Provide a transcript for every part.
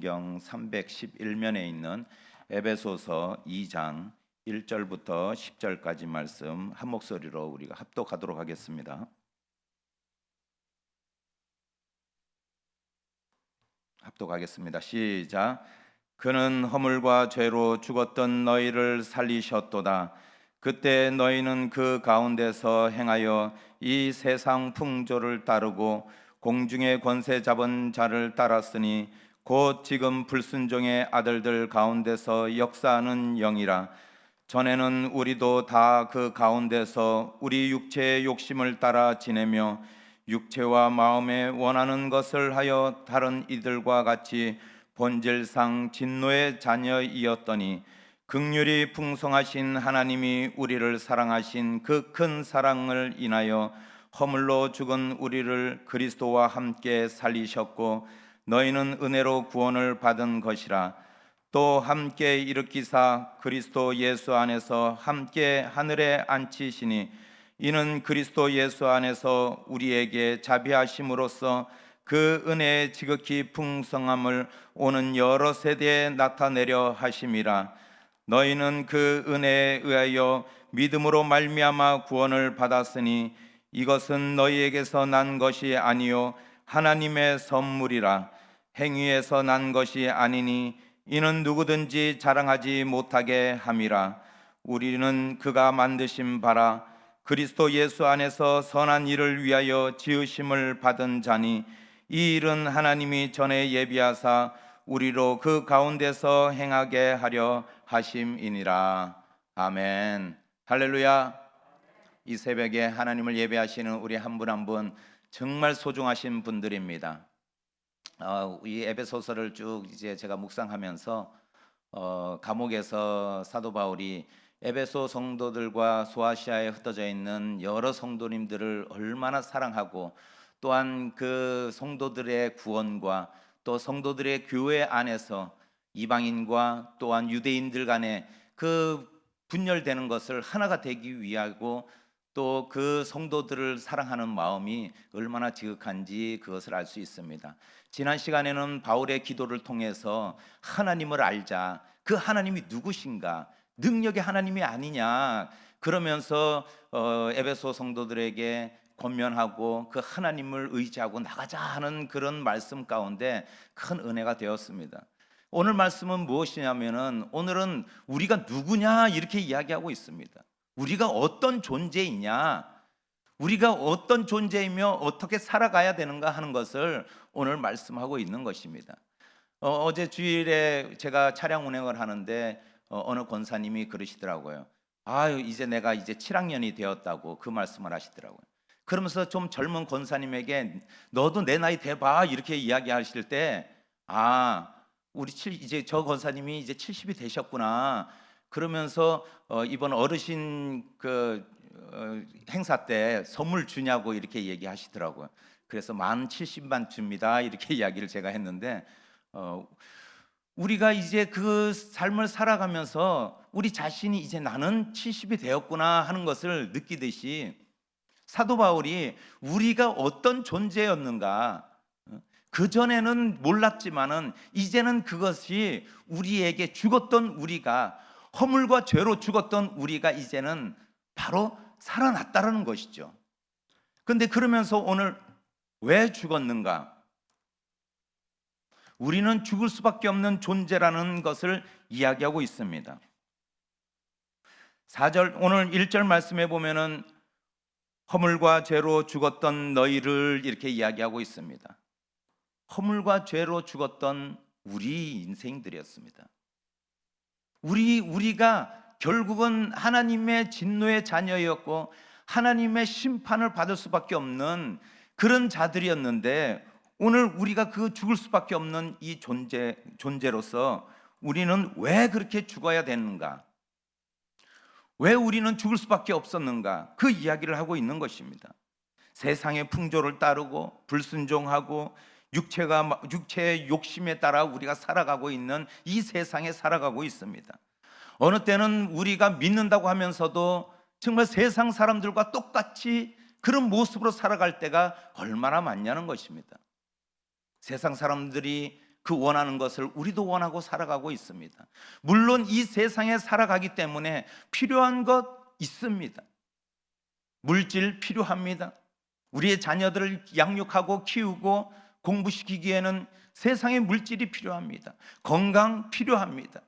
성경 311면에 있는 에베소서 2장 1절부터 10절까지 말씀 한 목소리로 우리가 합독하도록 하겠습니다. 합독하겠습니다. 시작. 그는 허물과 죄로 죽었던 너희를 살리셨도다. 그때 너희는 그 가운데서 행하여 이 세상 풍조를 따르고 공중의 권세 잡은 자를 따랐으니 곧 지금 불순종의 아들들 가운데서 역사하는 영이라. 전에는 우리도 다 그 가운데서 우리 육체의 욕심을 따라 지내며 육체와 마음에 원하는 것을 하여 다른 이들과 같이 본질상 진노의 자녀이었더니 긍휼이 풍성하신 하나님이 우리를 사랑하신 그 큰 사랑을 인하여 허물로 죽은 우리를 그리스도와 함께 살리셨고 너희는 은혜로 구원을 받은 것이라. 또 함께 일으키사 그리스도 예수 안에서 함께 하늘에 앉히시니 이는 그리스도 예수 안에서 우리에게 자비하심으로써 그 은혜의 지극히 풍성함을 오는 여러 세대에 나타내려 하심이라. 너희는 그 은혜에 의하여 믿음으로 말미암아 구원을 받았으니 이것은 너희에게서 난 것이 아니요 하나님의 선물이라. 행위에서 난 것이 아니니 이는 누구든지 자랑하지 못하게 함이라. 우리는 그가 만드신 바라 그리스도 예수 안에서 선한 일을 위하여 지으심을 받은 자니 이 일은 하나님이 전에 예비하사 우리로 그 가운데서 행하게 하려 하심이니라. 아멘. 할렐루야. 이 새벽에 하나님을 예배하시는 우리 한 분 한 분 정말 소중하신 분들입니다. 이 에베소서를 쭉 이제 제가 묵상하면서 감옥에서 사도 바울이 에베소 성도들과 소아시아에 흩어져 있는 여러 성도님들을 얼마나 사랑하고 또한 그 성도들의 구원과 또 성도들의 교회 안에서 이방인과 또한 유대인들 간에 그 분열되는 것을 하나가 되기 위하고 또 그 성도들을 사랑하는 마음이 얼마나 지극한지 그것을 알 수 있습니다. 지난 시간에는 바울의 기도를 통해서 하나님을 알자, 그 하나님이 누구신가, 능력의 하나님이 아니냐 그러면서 에베소 성도들에게 권면하고 그 하나님을 의지하고 나가자 하는 그런 말씀 가운데 큰 은혜가 되었습니다. 오늘 말씀은 무엇이냐면은 오늘은 우리가 누구냐 이렇게 이야기하고 있습니다. 우리가 어떤 존재이냐, 우리가 어떤 존재이며 어떻게 살아가야 되는가 하는 것을 오늘 말씀하고 있는 것입니다. 어제 주일에 제가 차량 운행을 하는데 어느 권사님이 그러시더라고요. 이제 내가 이제 7학년이 되었다고 그 말씀을 하시더라고요. 그러면서 좀 젊은 권사님에게 너도 내 나이 돼봐 이렇게 이야기하실 때 이제 저 권사님이 이제 70이 되셨구나. 그러면서 이번 어르신 행사 때 선물 주냐고 이렇게 얘기하시더라고요. 그래서 만 70만 줍니다 이렇게 이야기를 제가 했는데 우리가 이제 그 삶을 살아가면서 우리 자신이 이제 나는 70이 되었구나 하는 것을 느끼듯이 사도 바울이 우리가 어떤 존재였는가 그전에는 몰랐지만은 이제는 그것이 우리에게 죽었던 우리가 허물과 죄로 죽었던 우리가 이제는 바로 살아났다라는 것이죠. 그런데 그러면서 오늘 왜 죽었는가? 우리는 죽을 수밖에 없는 존재라는 것을 이야기하고 있습니다. 4절 오늘 1절 말씀에 보면은 허물과 죄로 죽었던 너희를 이렇게 이야기하고 있습니다. 허물과 죄로 죽었던 우리 인생들이었습니다. 우리가 결국은 하나님의 진노의 자녀였고 하나님의 심판을 받을 수밖에 없는 그런 자들이었는데 오늘 우리가 그 죽을 수밖에 없는 이 존재로서 우리는 왜 그렇게 죽어야 되는가? 왜 우리는 죽을 수밖에 없었는가? 그 이야기를 하고 있는 것입니다. 세상의 풍조를 따르고 불순종하고 육체의 욕심에 따라 우리가 살아가고 있는 이 세상에 살아가고 있습니다. 어느 때는 우리가 믿는다고 하면서도 정말 세상 사람들과 똑같이 그런 모습으로 살아갈 때가 얼마나 많냐는 것입니다. 세상 사람들이 그 원하는 것을 우리도 원하고 살아가고 있습니다. 물론 이 세상에 살아가기 때문에 필요한 것 있습니다. 물질 필요합니다. 우리의 자녀들을 양육하고 키우고 공부시키기에는 세상의 물질이 필요합니다. 건강 필요합니다.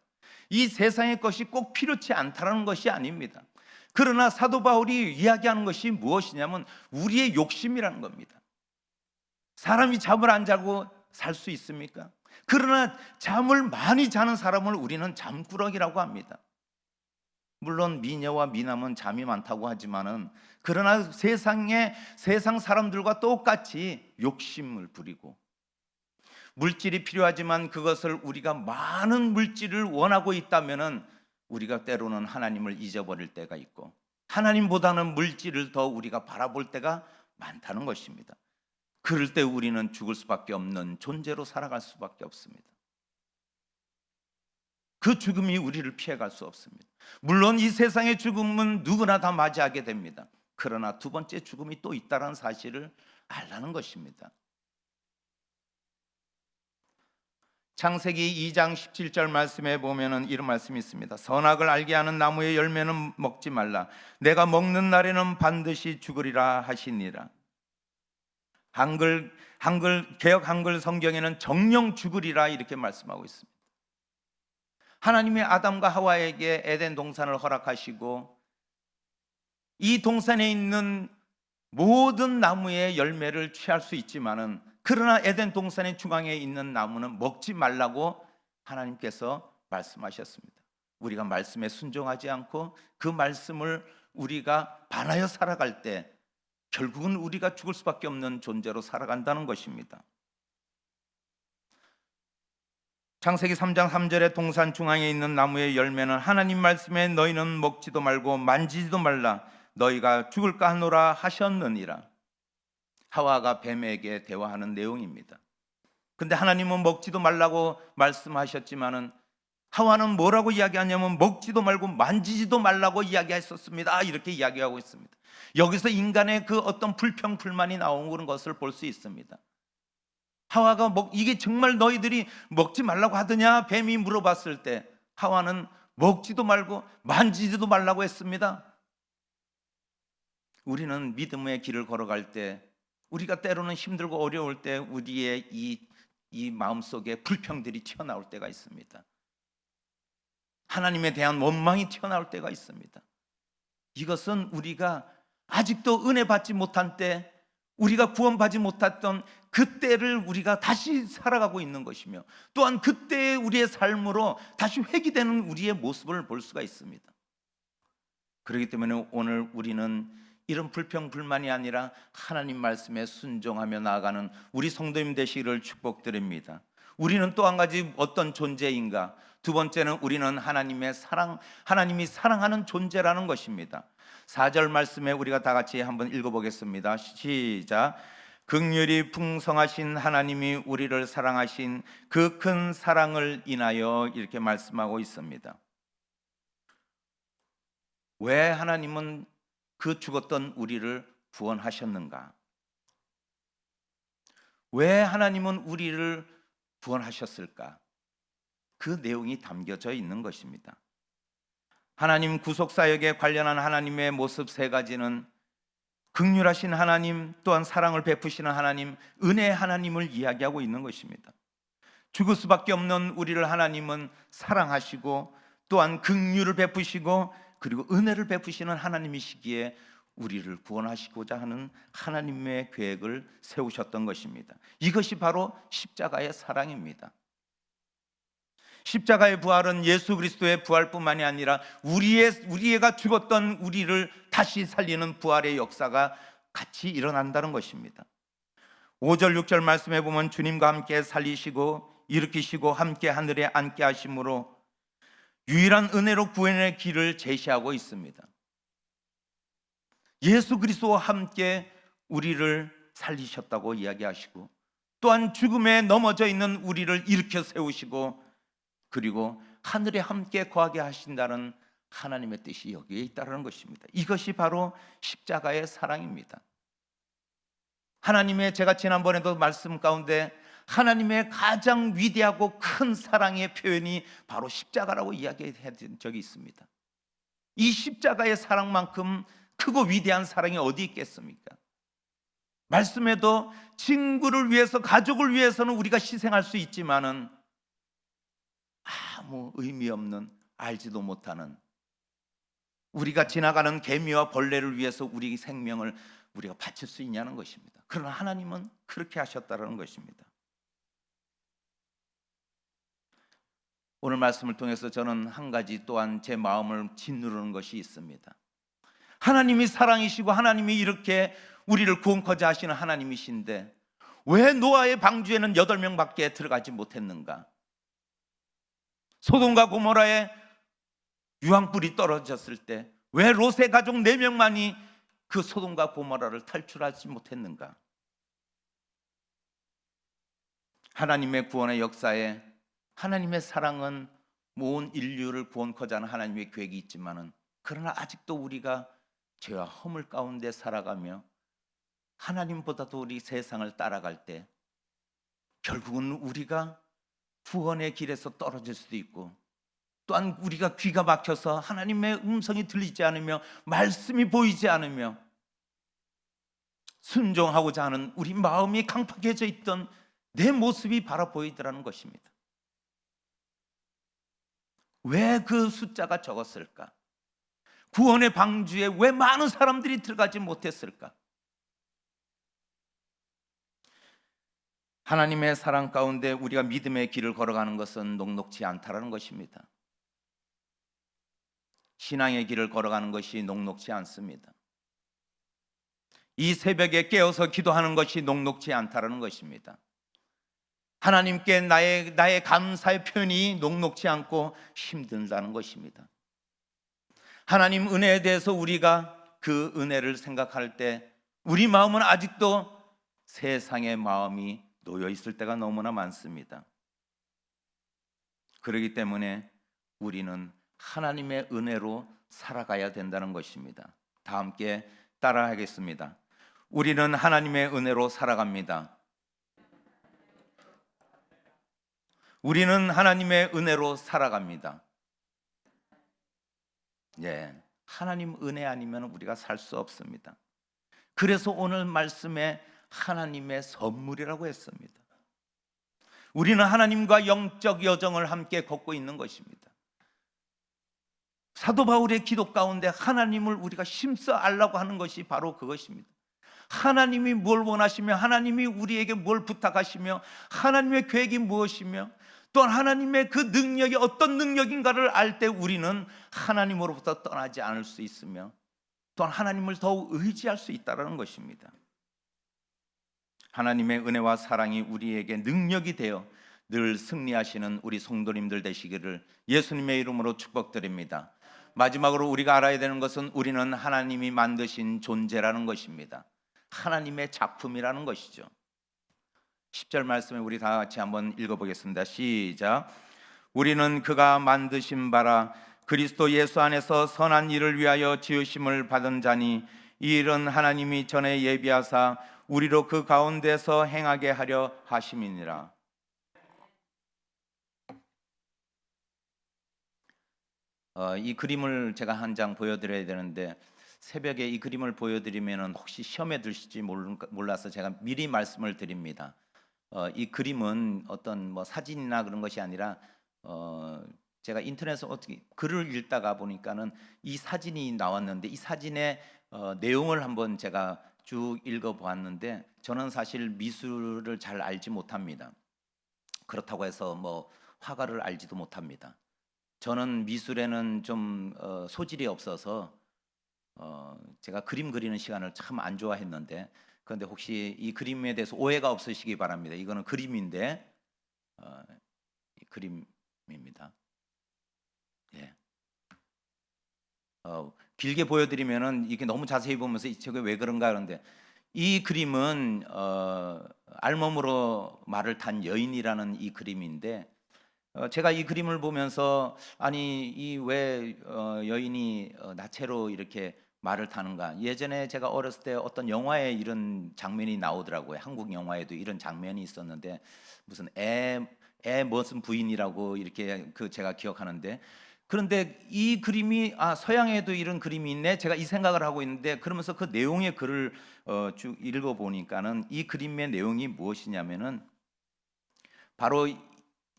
이 세상의 것이 꼭 필요치 않다는 것이 아닙니다. 그러나 사도 바울이 이야기하는 것이 무엇이냐면 우리의 욕심이라는 겁니다. 사람이 잠을 안 자고 살 수 있습니까? 그러나 잠을 많이 자는 사람을 우리는 잠꾸러기라고 합니다. 물론 미녀와 미남은 잠이 많다고 하지만은 그러나 세상 사람들과 똑같이 욕심을 부리고 물질이 필요하지만 그것을 우리가 많은 물질을 원하고 있다면은 우리가 때로는 하나님을 잊어버릴 때가 있고 하나님보다는 물질을 더 우리가 바라볼 때가 많다는 것입니다. 그럴 때 우리는 죽을 수밖에 없는 존재로 살아갈 수밖에 없습니다. 그 죽음이 우리를 피해갈 수 없습니다. 물론 이 세상의 죽음은 누구나 다 맞이하게 됩니다. 그러나 두 번째 죽음이 또 있다는 사실을 알라는 것입니다. 창세기 2장 17절 말씀에 보면은 이런 말씀이 있습니다. 선악을 알게 하는 나무의 열매는 먹지 말라. 내가 먹는 날에는 반드시 죽으리라 하시니라. 개역 한글 성경에는 정령 죽으리라 이렇게 말씀하고 있습니다. 하나님의 아담과 하와에게 에덴 동산을 허락하시고 이 동산에 있는 모든 나무의 열매를 취할 수 있지만은 그러나 에덴 동산의 중앙에 있는 나무는 먹지 말라고 하나님께서 말씀하셨습니다. 우리가 말씀에 순종하지 않고 그 말씀을 우리가 반하여 살아갈 때 결국은 우리가 죽을 수밖에 없는 존재로 살아간다는 것입니다. 창세기 3장 3절에 동산 중앙에 있는 나무의 열매는 하나님 말씀에 너희는 먹지도 말고 만지지도 말라 너희가 죽을까 하노라 하셨느니라. 하와가 뱀에게 대화하는 내용입니다. 근데 하나님은 먹지도 말라고 말씀하셨지만은 하와는 뭐라고 이야기하냐면 먹지도 말고 만지지도 말라고 이야기했었습니다. 이렇게 이야기하고 있습니다. 여기서 인간의 그 어떤 불평 불만이 나오는 것을 볼 수 있습니다. 하와가 이게 정말 너희들이 먹지 말라고 하더냐 뱀이 물어봤을 때 하와는 먹지도 말고 만지지도 말라고 했습니다. 우리는 믿음의 길을 걸어갈 때 우리가 때로는 힘들고 어려울 때 우리의 이 마음속에 불평들이 튀어나올 때가 있습니다. 하나님에 대한 원망이 튀어나올 때가 있습니다. 이것은 우리가 아직도 은혜 받지 못한 때 우리가 구원받지 못했던 그때를 우리가 다시 살아가고 있는 것이며 또한 그때의 우리의 삶으로 다시 회귀되는 우리의 모습을 볼 수가 있습니다. 그렇기 때문에 오늘 우리는 이런 불평 불만이 아니라 하나님 말씀에 순종하며 나아가는 우리 성도님 되시기를 축복드립니다. 우리는 또 한 가지 어떤 존재인가? 두 번째는 우리는 하나님이 사랑하는 존재라는 것입니다. 4절 말씀에 우리가 다 같이 한번 읽어보겠습니다. 시작. 긍휼이 풍성하신 하나님이 우리를 사랑하신 그 큰 사랑을 인하여 이렇게 말씀하고 있습니다. 왜 하나님은 그 죽었던 우리를 구원하셨는가? 왜 하나님은 우리를 구원하셨을까? 그 내용이 담겨져 있는 것입니다. 하나님 구속사역에 관련한 하나님의 모습 세 가지는 긍휼하신 하나님, 또한 사랑을 베푸시는 하나님, 은혜의 하나님을 이야기하고 있는 것입니다. 죽을 수밖에 없는 우리를 하나님은 사랑하시고 또한 긍휼을 베푸시고 그리고 은혜를 베푸시는 하나님이시기에 우리를 구원하시고자 하는 하나님의 계획을 세우셨던 것입니다. 이것이 바로 십자가의 사랑입니다. 십자가의 부활은 예수 그리스도의 부활뿐만이 아니라 우리가 죽었던 우리를 다시 살리는 부활의 역사가 같이 일어난다는 것입니다. 5절 6절 말씀해 보면 주님과 함께 살리시고 일으키시고 함께 하늘에 앉게 하심으로 유일한 은혜로 구원의 길을 제시하고 있습니다. 예수 그리스도와 함께 우리를 살리셨다고 이야기하시고 또한 죽음에 넘어져 있는 우리를 일으켜 세우시고 그리고 하늘에 함께 거하게 하신다는 하나님의 뜻이 여기에 있다는 것입니다. 이것이 바로 십자가의 사랑입니다. 제가 지난번에도 말씀 가운데 하나님의 가장 위대하고 큰 사랑의 표현이 바로 십자가라고 이야기한 적이 있습니다. 이 십자가의 사랑만큼 크고 위대한 사랑이 어디 있겠습니까? 말씀에도 친구를 위해서, 가족을 위해서는 우리가 희생할 수 있지만은 아무 의미 없는, 알지도 못하는, 우리가 지나가는 개미와 벌레를 위해서 우리 생명을 우리가 바칠 수 있냐는 것입니다. 그러나 하나님은 그렇게 하셨다는 것입니다. 오늘 말씀을 통해서 저는 한 가지 또한 제 마음을 짓누르는 것이 있습니다. 하나님이 사랑이시고 하나님이 이렇게 우리를 구원코자 하시는 하나님이신데 왜 노아의 방주에는 8명밖에 들어가지 못했는가? 소돔과 고모라에 유황불이 떨어졌을 때 왜 롯의 가족 4명만이 그 소돔과 고모라를 탈출하지 못했는가? 하나님의 구원의 역사에 하나님의 사랑은 온 인류를 구원코자 하는 하나님의 계획이 있지만은, 그러나 아직도 우리가 죄와 허물 가운데 살아가며 하나님보다도 우리 세상을 따라갈 때 결국은 우리가 구원의 길에서 떨어질 수도 있고, 또한 우리가 귀가 막혀서 하나님의 음성이 들리지 않으며 말씀이 보이지 않으며 순종하고자 하는 우리 마음이 강팍해져 있던 내 모습이 바라 보이더라는 것입니다. 왜 그 숫자가 적었을까? 구원의 방주에 왜 많은 사람들이 들어가지 못했을까? 하나님의 사랑 가운데 우리가 믿음의 길을 걸어가는 것은 녹록지 않다라는 것입니다. 신앙의 길을 걸어가는 것이 녹록지 않습니다. 이 새벽에 깨어서 기도하는 것이 녹록지 않다라는 것입니다. 하나님께 나의 감사의 표현이 녹록지 않고 힘들다는 것입니다. 하나님 은혜에 대해서 우리가 그 은혜를 생각할 때 우리 마음은 아직도 세상의 마음이 놓여 있을 때가 너무나 많습니다. 그렇기 때문에 우리는 하나님의 은혜로 살아가야 된다는 것입니다. 다 함께 따라하겠습니다. 우리는 하나님의 은혜로 살아갑니다. 우리는 하나님의 은혜로 살아갑니다. 예, 하나님 은혜 아니면 우리가 살 수 없습니다. 그래서 오늘 말씀에 하나님의 선물이라고 했습니다. 우리는 하나님과 영적 여정을 함께 걷고 있는 것입니다. 사도 바울의 기도 가운데 하나님을 우리가 힘써 알라고 하는 것이 바로 그것입니다. 하나님이 뭘 원하시며 하나님이 우리에게 뭘 부탁하시며 하나님의 계획이 무엇이며 또한 하나님의 그 능력이 어떤 능력인가를 알 때 우리는 하나님으로부터 떠나지 않을 수 있으며 또한 하나님을 더욱 의지할 수 있다는 것입니다. 하나님의 은혜와 사랑이 우리에게 능력이 되어 늘 승리하시는 우리 성도님들 되시기를 예수님의 이름으로 축복드립니다. 마지막으로 우리가 알아야 되는 것은 우리는 하나님이 만드신 존재라는 것입니다. 하나님의 작품이라는 것이죠. 10절 말씀에 우리 다 같이 한번 읽어보겠습니다. 시작. 우리는 그가 만드신 바라 그리스도 예수 안에서 선한 일을 위하여 지으심을 받은 자니 이 일은 하나님이 전에 예비하사 우리로 그 가운데서 행하게 하려 하심이니라. 이 그림을 제가 한 장 보여드려야 되는데 새벽에 이 그림을 보여드리면 혹시 시험에 들실지 몰라서 제가 미리 말씀을 드립니다. 이 그림은 어떤 사진이나 그런 것이 아니라 제가 인터넷에서 어떻게 글을 읽다가 보니까는 이 사진이 나왔는데 이 사진의 내용을 한번 제가 쭉 읽어보았는데 저는 사실 미술을 잘 알지 못합니다. 그렇다고 해서 화가를 알지도 못합니다. 저는 미술에는 좀 소질이 없어서 제가 그림 그리는 시간을 참 안 좋아했는데 그런데 혹시 이 그림에 대해서 오해가 없으시기 바랍니다. 이거는 그림인데 그림입니다. 예. 길게 보여드리면은 이게 너무 자세히 보면서 저게 왜 그런가 하는데 이 그림은 알몸으로 말을 탄 여인이라는 이 그림인데 제가 이 그림을 보면서 아니 이 왜 여인이 나체로 이렇게 말을 타는가? 예전에 제가 어렸을 때 어떤 영화에 이런 장면이 나오더라고요. 한국 영화에도 이런 장면이 있었는데 무슨 애 무슨 부인이라고 이렇게 제가 기억하는데, 그런데 이 그림이 서양에도 이런 그림이 있네, 제가 이 생각을 하고 있는데, 그러면서 그 내용의 글을 쭉 읽어 보니까는 이 그림의 내용이 무엇이냐면은 바로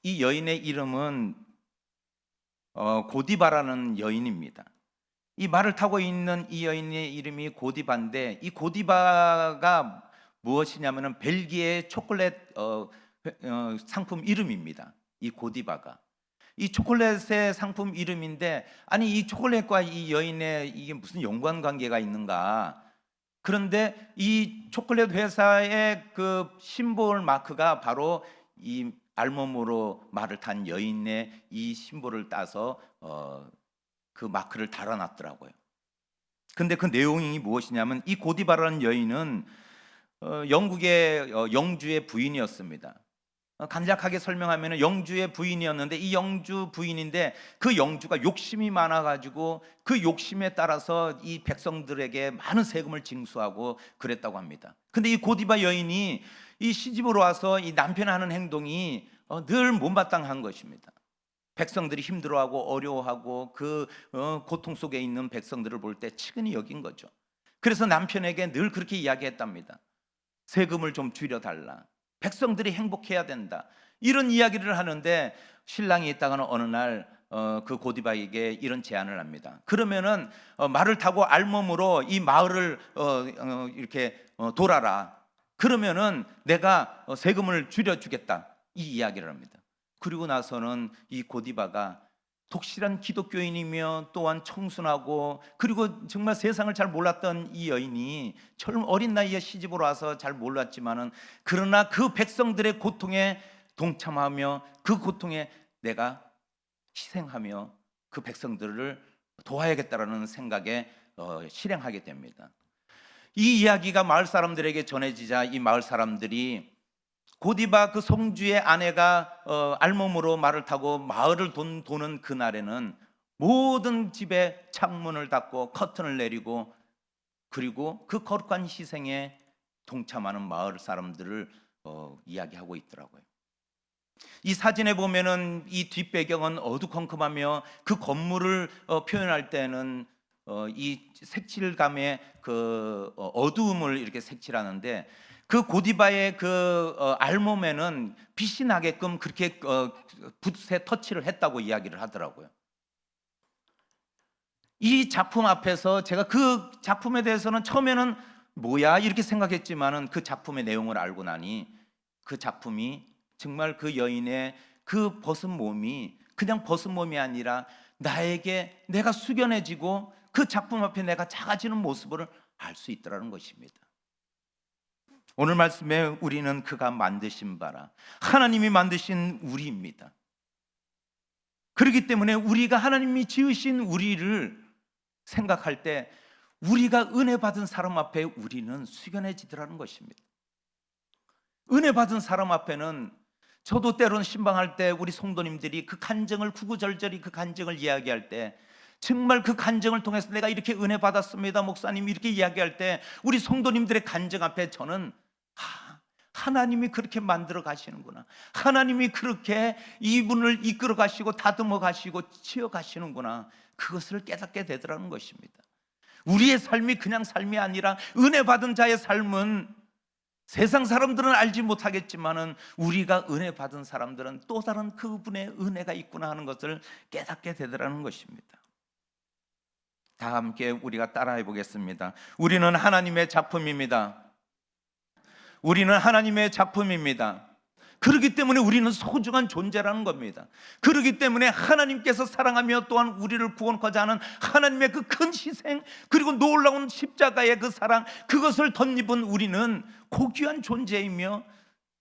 이 여인의 이름은 고디바라는 여인입니다. 이 말을 타고 있는 이 여인의 이름이 고디바인데, 이 고디바가 무엇이냐면은 벨기에 초콜릿 상품 이름입니다. 이 고디바가 이 초콜릿의 상품 이름인데, 아니 이 초콜릿과 이 여인의 이게 무슨 연관관계가 있는가? 그런데 이 초콜릿 회사의 그 심볼 마크가 바로 이 알몸으로 말을 탄 여인의 이 심볼을 따서 그 마크를 달아놨더라고요. 근데 그 내용이 무엇이냐면, 이 고디바라는 여인은 영국의 영주의 부인이었습니다. 간략하게 설명하면 영주의 부인이었는데, 이 영주 부인인데 그 영주가 욕심이 많아가지고 그 욕심에 따라서 이 백성들에게 많은 세금을 징수하고 그랬다고 합니다. 근데 이 고디바 여인이 이 시집으로 와서 이 남편이 하는 행동이 늘 못마땅한 것입니다. 백성들이 힘들어하고 어려워하고 그 고통 속에 있는 백성들을 볼 때 측은히 여긴 거죠. 그래서 남편에게 늘 그렇게 이야기했답니다. 세금을 좀 줄여달라, 백성들이 행복해야 된다, 이런 이야기를 하는데, 신랑이 있다가는 어느 날 그 고디바에게 이런 제안을 합니다. 그러면은 말을 타고 알몸으로 이 마을을 이렇게 돌아라. 그러면은 내가 세금을 줄여주겠다, 이 이야기를 합니다. 그리고 나서는 이 고디바가 독실한 기독교인이며 또한 청순하고, 그리고 정말 세상을 잘 몰랐던 이 여인이 젊은 어린 나이에 시집으로 와서 잘 몰랐지만은, 그러나 그 백성들의 고통에 동참하며 그 고통에 내가 희생하며 그 백성들을 도와야겠다라는 생각에 실행하게 됩니다. 이 이야기가 마을 사람들에게 전해지자 이 마을 사람들이 고디바 그 성주의 아내가 알몸으로 말을 타고 마을을 도는 그날에는 모든 집에 창문을 닫고 커튼을 내리고, 그리고 그 거룩한 희생에 동참하는 마을 사람들을 이야기하고 있더라고요. 이 사진에 보면은 이 뒷배경은 어두컴컴하며 그 건물을 표현할 때는 이 색칠감의 그 어두움을 이렇게 색칠하는데, 그 고디바의 그 알몸에는 빛이 나게끔 그렇게 붓에 터치를 했다고 이야기를 하더라고요. 이 작품 앞에서 제가 그 작품에 대해서는 처음에는 뭐야 이렇게 생각했지만은, 그 작품의 내용을 알고 나니 그 작품이 정말 그 여인의 그 벗은 몸이 그냥 벗은 몸이 아니라 나에게 내가 숙연해지고 그 작품 앞에 내가 작아지는 모습을 알 수 있더라는 것입니다. 오늘 말씀에 우리는 그가 만드신 바라, 하나님이 만드신 우리입니다. 그렇기 때문에 우리가 하나님이 지으신 우리를 생각할 때 우리가 은혜 받은 사람 앞에 우리는 숙연해지더라는 것입니다. 은혜 받은 사람 앞에는, 저도 때로는 신방할 때 우리 성도님들이 그 간증을 구구절절히 그 간증을 이야기할 때, 정말 그 간증을 통해서 내가 이렇게 은혜 받았습니다 목사님 이렇게 이야기할 때, 우리 성도님들의 간증 앞에 저는 하나님이 그렇게 만들어 가시는구나, 하나님이 그렇게 이분을 이끌어 가시고 다듬어 가시고 치어 가시는구나, 그것을 깨닫게 되더라는 것입니다. 우리의 삶이 그냥 삶이 아니라 은혜 받은 자의 삶은 세상 사람들은 알지 못하겠지만은 우리가 은혜 받은 사람들은 또 다른 그분의 은혜가 있구나 하는 것을 깨닫게 되더라는 것입니다. 다 함께 우리가 따라해 보겠습니다. 우리는 하나님의 작품입니다. 우리는 하나님의 작품입니다. 그렇기 때문에 우리는 소중한 존재라는 겁니다. 그렇기 때문에 하나님께서 사랑하며 또한 우리를 구원하고자 하는 하나님의 그 큰 희생, 그리고 놀라운 십자가의 그 사랑, 그것을 덧입은 우리는 고귀한 존재이며,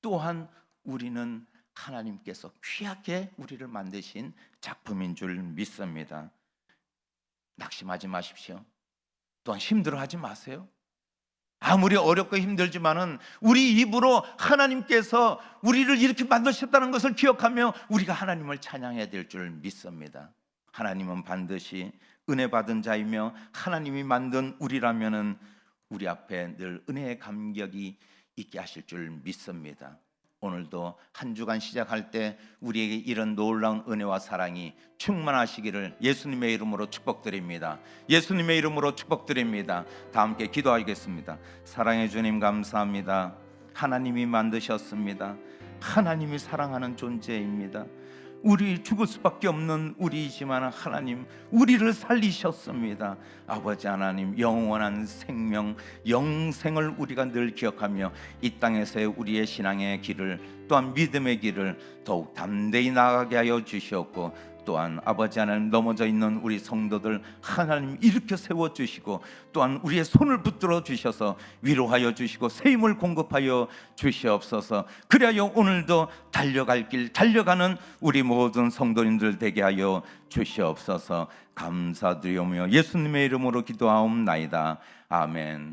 또한 우리는 하나님께서 귀하게 우리를 만드신 작품인 줄 믿습니다. 낙심하지 마십시오. 또한 힘들어하지 마세요. 아무리 어렵고 힘들지만은 우리 입으로 하나님께서 우리를 이렇게 만드셨다는 것을 기억하며 우리가 하나님을 찬양해야 될 줄 믿습니다. 하나님은 반드시 은혜 받은 자이며 하나님이 만든 우리라면은 우리 앞에 늘 은혜의 감격이 있게 하실 줄 믿습니다. 오늘도 한 주간 시작할 때 우리에게 이런 놀라운 은혜와 사랑이 충만하시기를 예수님의 이름으로 축복드립니다. 예수님의 이름으로 축복드립니다. 다 함께 기도하겠습니다. 사랑의 주님 감사합니다. 하나님이 만드셨습니다. 하나님이 사랑하는 존재입니다. 우리 죽을 수밖에 없는 우리이지만 하나님 우리를 살리셨습니다. 아버지 하나님, 영원한 생명, 영생을 우리가 늘 기억하며 이 땅에서의 우리의 신앙의 길을, 또한 믿음의 길을 더욱 담대히 나아가게 하여 주시옵고, 또한 아버지 하나님, 넘어져 있는 우리 성도들 하나님 일으켜 세워주시고, 또한 우리의 손을 붙들어 주셔서 위로하여 주시고 새 힘을 공급하여 주시옵소서. 그리하여 오늘도 달려갈 길, 달려가는 우리 모든 성도님들 되게 하여 주시옵소서. 감사드리오며 예수님의 이름으로 기도하옵나이다. 아멘.